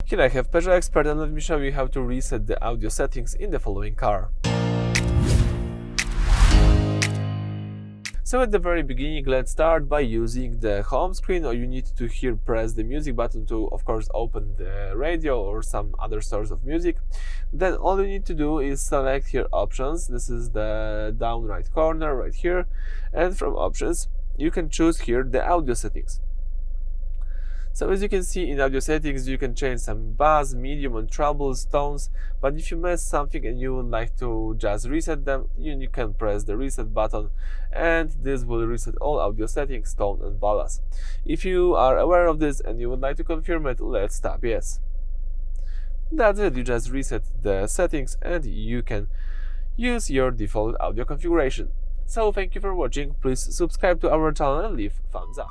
Here I have Peugeot Expert, and let me show you how to reset the audio settings in the following car. So at the very beginning, let's start by using the home screen, or you need to here press the music button to, of course, open the radio or some other source of music. Then all you need to do is select here options. This is the down right corner right here, and from options you can choose here the audio settings. So as you can see in audio settings, you can change some bass, medium and trebles, tones, but if you miss something and you would like to just reset them, you can press the reset button, and this will reset all audio settings, tone and balance. If you are aware of this and you would like to confirm it, let's tap yes. That's it, you just reset the settings and you can use your default audio configuration. So thank you for watching, please subscribe to our channel and leave thumbs up.